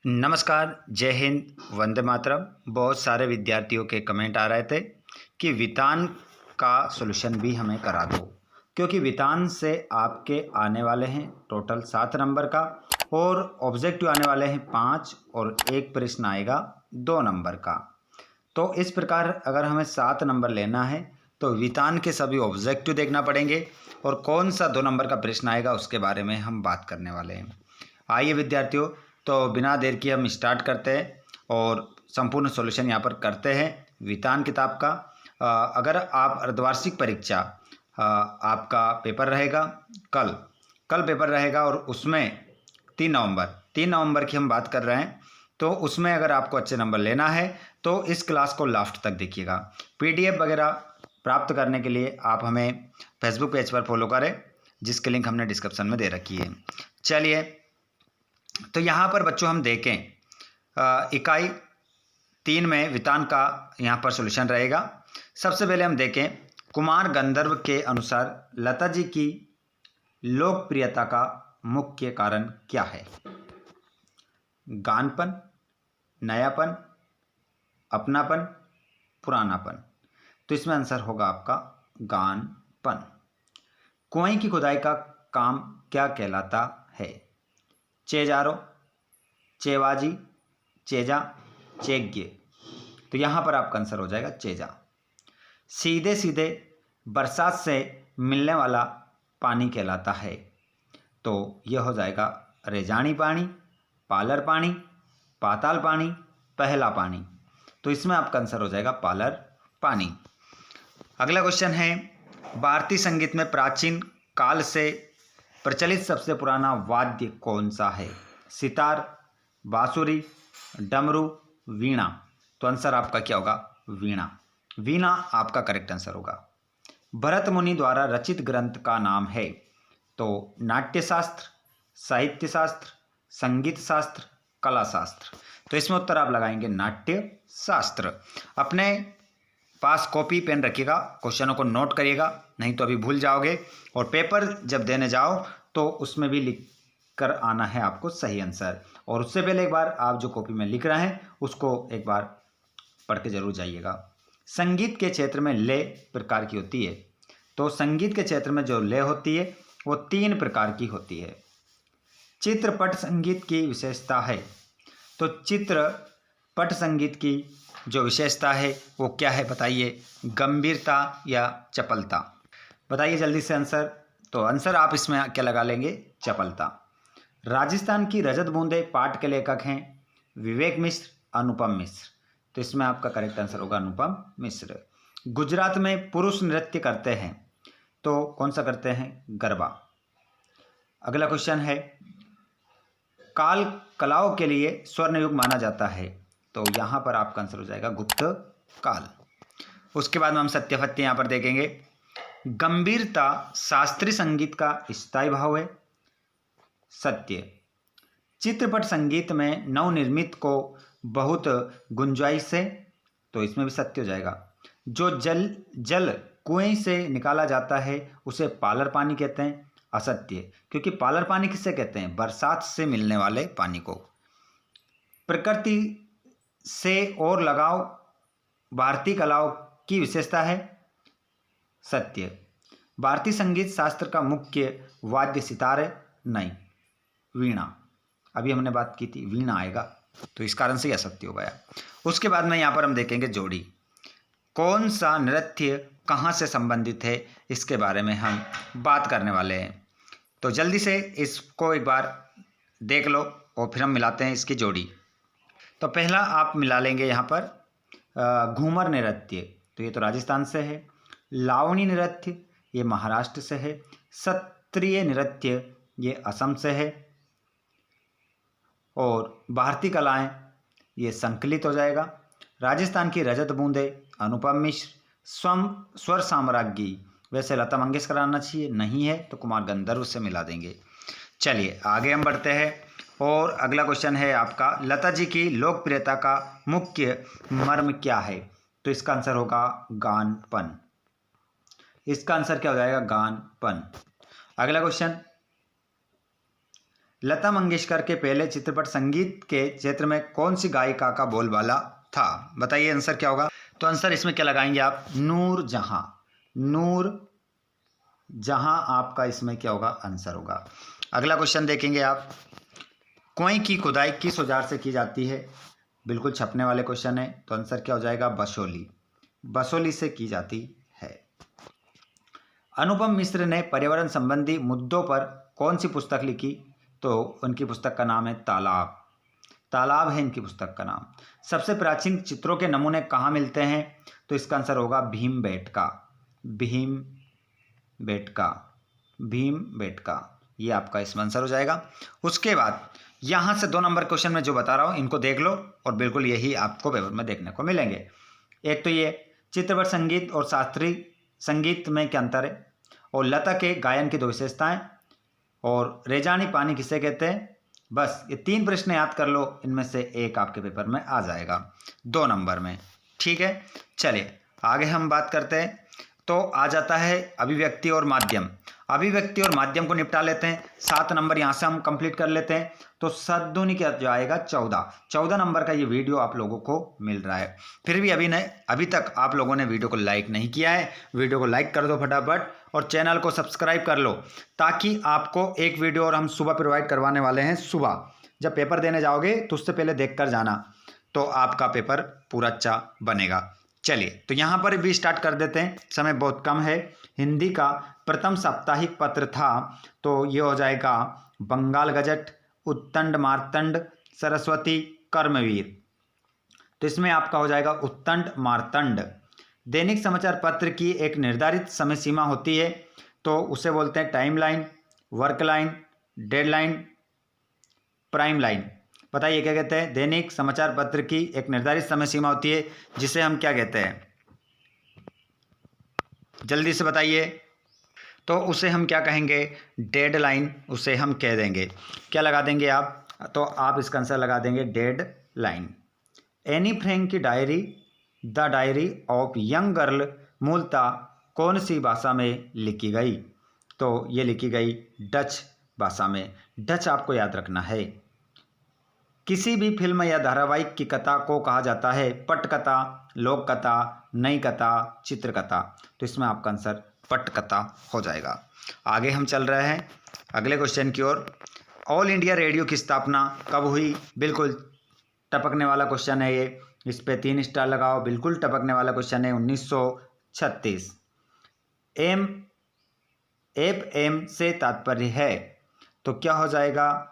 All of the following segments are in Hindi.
नमस्कार, जय हिंद, वंदे मातरम। बहुत सारे विद्यार्थियों के कमेंट आ रहे थे कि वितान का सॉल्यूशन भी हमें करा दो, क्योंकि वितान से आपके आने वाले हैं टोटल 7 नंबर का और ऑब्जेक्टिव आने वाले हैं 5 और एक प्रश्न आएगा 2 नंबर का। तो इस प्रकार अगर हमें 7 नंबर लेना है तो वितान के सभी ऑब्जेक्टिव देखना पड़ेंगे और कौन सा 2 नंबर का प्रश्न आएगा उसके बारे में हम बात करने वाले हैं। आइए विद्यार्थियों, तो बिना देर किए हम स्टार्ट करते हैं और संपूर्ण सॉल्यूशन यहाँ पर करते हैं वितान किताब का। अगर आप अर्धवार्षिक परीक्षा आपका पेपर रहेगा कल पेपर रहेगा और उसमें 3 नवंबर की हम बात कर रहे हैं, तो उसमें अगर आपको अच्छे नंबर लेना है तो इस क्लास को लास्ट तक देखिएगा। पीडीएफ वगैरह प्राप्त करने के लिए आप हमें फेसबुक पेज पर फॉलो करें, जिसकी लिंक हमने डिस्क्रिप्शन में दे रखी है। चलिए, तो यहाँ पर बच्चों हम देखें इकाई 3 में वितान का यहाँ पर सॉल्यूशन रहेगा। सबसे पहले हम देखें कुमार गंधर्व के अनुसार लता जी की लोकप्रियता का मुख्य कारण क्या है? गानपन, नयापन, अपनापन, पुरानापन। तो इसमें आंसर होगा आपका गानपन। कुएं की खुदाई का काम क्या कहलाता है? चेजारो, चेवाजी, चेजा, चेग्य। तो यहाँ पर आपका आंसर हो जाएगा चेजा। सीधे सीधे बरसात से मिलने वाला पानी कहलाता है, तो यह हो जाएगा रेजानी पानी, पालर पानी, पाताल पानी, पहला पानी। तो इसमें आपका आंसर हो जाएगा पालर पानी। अगला क्वेश्चन है, भारतीय संगीत में प्राचीन काल से प्रचलित सबसे पुराना वाद्य कौन सा है? सितार, बांसुरी, डमरू, वीणा। तो आंसर आपका क्या होगा? वीणा। वीणा आपका करेक्ट आंसर होगा। भरत मुनि द्वारा रचित ग्रंथ का नाम है? तो नाट्यशास्त्र, साहित्य शास्त्र, संगीत शास्त्र, कला शास्त्र। तो इसमें उत्तर आप लगाएंगे नाट्य शास्त्र। अपने पास कॉपी पेन रखिएगा, क्वेश्चनों को नोट करिएगा, नहीं तो अभी भूल जाओगे और पेपर जब देने जाओ तो उसमें भी लिख कर आना है आपको सही आंसर। और उससे पहले एक बार आप जो कॉपी में लिख रहे हैं उसको एक बार पढ़ के जरूर जाइएगा। संगीत के क्षेत्र में लय प्रकार की होती है? तो संगीत के क्षेत्र में जो लय होती है वो 3 प्रकार की होती है। चित्रपट संगीत की विशेषता है? तो चित्रपट संगीत की जो विशेषता है वो क्या है बताइए? गंभीरता या चपलता? बताइए जल्दी से आंसर। तो आंसर आप इसमें क्या लगा लेंगे? चपलता। राजस्थान की रजत बूंदे पाठ के लेखक हैं? विवेक मिश्र, अनुपम मिश्र। तो इसमें आपका करेक्ट आंसर होगा अनुपम मिश्र। गुजरात में पुरुष नृत्य करते हैं, तो कौन सा करते हैं? गरबा। अगला क्वेश्चन है, काल कलाओं के लिए स्वर्ण युग माना जाता है? तो यहाँ पर आपका आंसर हो जाएगा गुप्त काल। उसके बाद में हम सत्यफत्य यहाँ पर देखेंगे। गंभीरता शास्त्रीय संगीत का स्थायी भाव है? सत्य। चित्रपट संगीत में नवनिर्मित को बहुत गुंजाइश है? तो इसमें भी सत्य हो जाएगा। जो जल कुएं से निकाला जाता है उसे पालर पानी कहते हैं? असत्य, क्योंकि पालर पानी किसे कहते हैं? बरसात से मिलने वाले पानी को। प्रकृति से और लगाव भारतीय कलाओं की विशेषता है? सत्य। भारतीय संगीत शास्त्र का मुख्य वाद्य सितार है? नहीं, वीणा। अभी हमने बात की थी, वीणा आएगा, तो इस कारण से यह सत्य हो गया। उसके बाद में यहाँ पर हम देखेंगे जोड़ी। कौन सा नृत्य कहाँ से संबंधित है, इसके बारे में हम बात करने वाले हैं। तो जल्दी से इसको एक बार देख लो और फिर हम मिलाते हैं इसकी जोड़ी। तो पहला आप मिला लेंगे यहाँ पर घूमर नृत्य, तो ये तो राजस्थान से है। लावणी नृत्य ये महाराष्ट्र से है। सत्रिय नृत्य ये असम से है। और भारतीय कलाएं ये संकलित हो जाएगा। राजस्थान की रजत बूंदे अनुपम मिश्र। स्वर साम्राज्ञी वैसे लता मंगेशकर आना चाहिए, नहीं है तो कुमार गंधर्व से मिला देंगे। चलिए आगे हम बढ़ते हैं और अगला क्वेश्चन है आपका, लता जी की लोकप्रियता का मुख्य मर्म क्या है? तो इसका आंसर होगा गानपन। इसका आंसर क्या हो जाएगा? गानपन। अगला क्वेश्चन, लता मंगेशकर के पहले चित्रपट संगीत के क्षेत्र में कौन सी गायिका का बोलबाला था? बताइए आंसर क्या होगा। तो आंसर इसमें क्या लगाएंगे आप? नूर जहां। नूर जहां आपका इसमें क्या होगा? आंसर होगा। अगला क्वेश्चन देखेंगे आप। कुएं की खुदाई किस औजार से की जाती है? बिल्कुल छपने वाले क्वेश्चन है, तो आंसर क्या हो जाएगा? बसोली। बसोली से की जाती है। अनुपम मिश्र ने पर्यावरण संबंधी मुद्दों पर कौन सी पुस्तक लिखी? तो उनकी पुस्तक का नाम है तालाब। तालाब है इनकी पुस्तक का नाम। सबसे प्राचीन चित्रों के नमूने कहाँ मिलते हैं? तो इसका आंसर होगा भीमबेटका। भीमबेटका। भीमबेटका, ये आपका इसमें आंसर हो जाएगा। उसके बाद यहाँ से 2 नंबर क्वेश्चन में जो बता रहा हूँ इनको देख लो और बिल्कुल यही आपको पेपर में देखने को मिलेंगे। एक तो ये चित्रपट संगीत और शास्त्रीय संगीत में क्या अंतर है, और लता के गायन की 2 विशेषताएं, और रेजानी पानी किसे कहते हैं। बस ये 3 प्रश्न याद कर लो, इनमें से एक आपके पेपर में आ जाएगा 2 नंबर में। ठीक है, चलिए आगे हम बात करते हैं। तो आ जाता है अभिव्यक्ति और माध्यम। अभिव्यक्ति और माध्यम को निपटा लेते हैं। 7 नंबर यहाँ से हम कंप्लीट कर लेते हैं। तो 7 दूनी क्या जाएगा? 14 नंबर का ये वीडियो आप लोगों को मिल रहा है। फिर भी अभी तक आप लोगों ने वीडियो को लाइक नहीं किया है, वीडियो को लाइक कर दो फटाफट और चैनल को सब्सक्राइब कर लो, ताकि आपको एक वीडियो और हम सुबह प्रोवाइड करवाने वाले हैं। सुबह जब पेपर देने जाओगे तो उससे पहले देख कर जाना, तो आपका पेपर पूरा अच्छा बनेगा। चलिए तो यहाँ पर भी स्टार्ट कर देते हैं, समय बहुत कम है। हिंदी का प्रथम साप्ताहिक पत्र था, तो ये हो जाएगा बंगाल गजट, उत्तंड मार्तंड, सरस्वती, कर्मवीर। तो इसमें आपका हो जाएगा उत्तंड मार्तंड। दैनिक समाचार पत्र की एक निर्धारित समय सीमा होती है, तो उसे बोलते हैं time line, work line, deadline, prime line. बताइए क्या कहते हैं? दैनिक समाचार पत्र की एक निर्धारित समय सीमा होती है, जिसे हम क्या कहते हैं? जल्दी से बताइए। तो उसे हम क्या कहेंगे? डेडलाइन उसे हम कह देंगे। क्या लगा देंगे आप? तो आप इसका आंसर लगा देंगे डेडलाइन। एनी फ्रैंक की diary, the diary of young girl, मूलतः कौन सी भाषा में लिखी गई? तो ये लिखी गई डच भाषा में। डच आपको याद रखना है। किसी भी फिल्म या धारावाहिक की कथा को कहा जाता है पटकथा, लोक कथा, नई कथा, चित्रकथा। तो इसमें आपका आंसर पटकथा हो जाएगा। आगे हम चल रहे हैं अगले क्वेश्चन की ओर। ऑल इंडिया रेडियो की स्थापना कब हुई? बिल्कुल टपकने वाला क्वेश्चन है ये, इस पे 3 स्टार लगाओ। बिल्कुल टपकने वाला क्वेश्चन है। 1936। FM से तात्पर्य है, तो क्या हो जाएगा?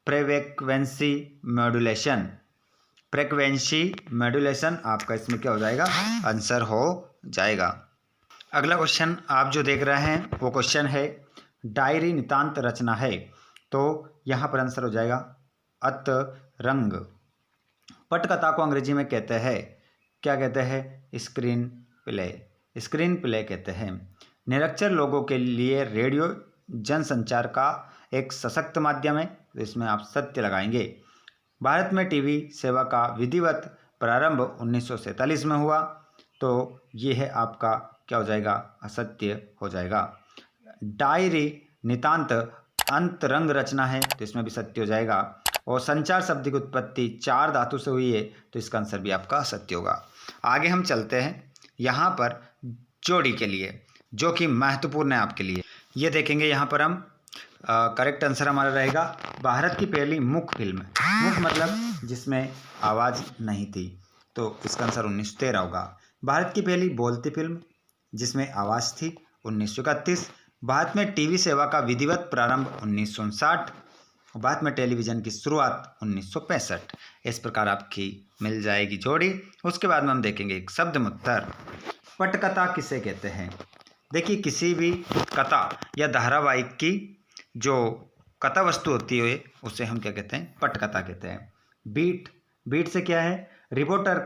Frequency modulation. फ्रीक्वेंसी मॉड्यूलेशन आपका इसमें क्या हो जाएगा? आंसर हो जाएगा। अगला क्वेश्चन आप जो देख रहे हैं वो क्वेश्चन है डायरी नितांत रचना है, तो यहाँ पर आंसर हो जाएगा अतरंग। पटकथा को अंग्रेजी में कहते हैं, क्या कहते हैं? Screen play. स्क्रीन प्ले कहते हैं। निरक्षर लोगों के लिए रेडियो जनसंचार का एक सशक्त माध्यम है, तो इसमें आप सत्य लगाएंगे। भारत में टीवी सेवा का विधिवत प्रारंभ 1947 में हुआ, तो ये है आपका क्या हो जाएगा? असत्य हो जाएगा। डायरी नितांत अंतरंग रचना है, तो इसमें भी सत्य हो जाएगा। और संचार शब्द की उत्पत्ति 4 धातु से हुई है, तो इसका आंसर भी आपका सत्य होगा। आगे हम चलते हैं यहाँ पर जोड़ी के लिए, जो कि महत्वपूर्ण है आपके लिए। ये देखेंगे यहाँ पर हम करेक्ट आंसर हमारा रहेगा भारत की पहली मुख फिल्म। मुख मतलब जिसमें आवाज़ नहीं थी, तो इसका आंसर 1913 होगा। भारत की पहली बोलती फिल्म जिसमें आवाज़ थी 1931। भारत में टीवी सेवा का विधिवत प्रारंभ 1959। भारत में टेलीविज़न की शुरुआत 1965। इस प्रकार आपकी मिल जाएगी जोड़ी। उसके बाद में हम देखेंगे एक शब्द मुत्तर। पटकथा किसे कहते हैं? देखिए किसी भी कथा या धारावाहिक की जो कथा वस्तु होती है उसे हम क्या कहते हैं? पटकथा कहते हैं। बीट से क्या है? रिपोर्टर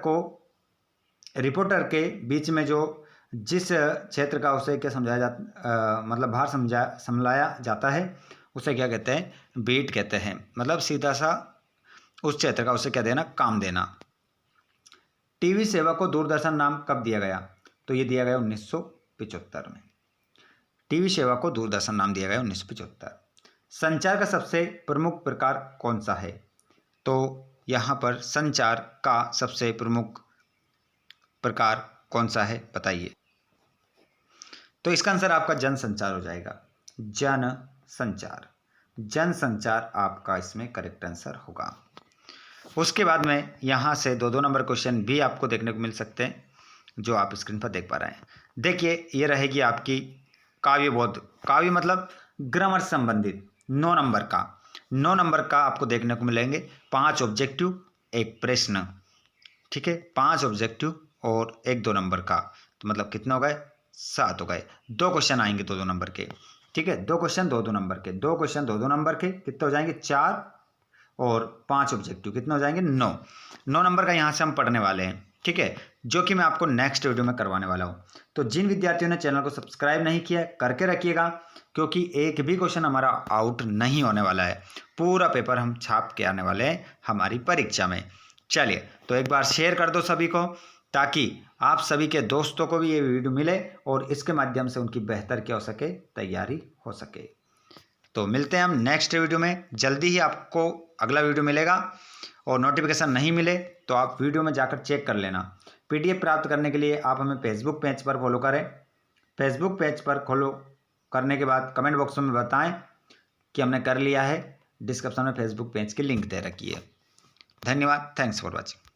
के बीच में जो जिस क्षेत्र का उसे क्या समझाया जाता, मतलब भार समझाया जाता है, उसे क्या कहते हैं? बीट कहते हैं। मतलब सीधा सा उस क्षेत्र का उसे क्या देना? काम देना। टीवी सेवा को दूरदर्शन नाम कब दिया गया? तो ये दिया गया 1975 में। टीवी सेवा को दूरदर्शन नाम दिया गया 1975। संचार का सबसे प्रमुख प्रकार कौन सा है? तो यहाँ पर संचार का सबसे प्रमुख प्रकार कौन सा है बताइए। तो इसका आंसर आपका जनसंचार हो जाएगा। जनसंचार, जनसंचार आपका इसमें करेक्ट आंसर होगा। उसके बाद में यहाँ से 2-2 नंबर क्वेश्चन भी आपको देखने को मिल सकते हैं, जो आप स्क्रीन पर देख पा रहे हैं। देखिए, ये रहेगी आपकी काव्यबोध। काव्य मतलब ग्रामर से संबंधित 9 नंबर का आपको देखने को मिलेंगे। 5 ऑब्जेक्टिव, 1 प्रश्न, ठीक है। 5 ऑब्जेक्टिव और 1-2 नंबर का, तो मतलब कितने हो गए? 7 हो गए। 2 क्वेश्चन आएंगे 2-2 नंबर के, ठीक है। 2 क्वेश्चन 2-2 नंबर के, 2 क्वेश्चन 2-2 नंबर के, कितने हो जाएंगे? 4 और 5 ऑब्जेक्टिव, कितने हो जाएंगे? 9 नंबर का यहाँ से हम पढ़ने वाले हैं, ठीक है, जो कि मैं आपको नेक्स्ट वीडियो में करवाने वाला हूँ। तो जिन विद्यार्थियों ने चैनल को सब्सक्राइब नहीं किया करके रखिएगा, क्योंकि एक भी क्वेश्चन हमारा आउट नहीं होने वाला है। पूरा पेपर हम छाप के आने वाले हैं हमारी परीक्षा में। चलिए, तो एक बार शेयर कर दो सभी को, ताकि आप सभी के दोस्तों को भी ये वीडियो मिले और इसके माध्यम से उनकी बेहतर क्या हो सके, तैयारी हो सके। तो मिलते हैं हम नेक्स्ट वीडियो में। जल्दी ही आपको अगला वीडियो मिलेगा, और नोटिफिकेशन नहीं मिले तो आप वीडियो में जाकर चेक कर लेना। PDF प्राप्त करने के लिए आप हमें फेसबुक पेज पर फॉलो करें। फेसबुक पेज पर फॉलो करने के बाद कमेंट बॉक्स में बताएं कि हमने कर लिया है। डिस्क्रिप्शन में फेसबुक पेज की लिंक दे रखी है। धन्यवाद। Thanks for watching.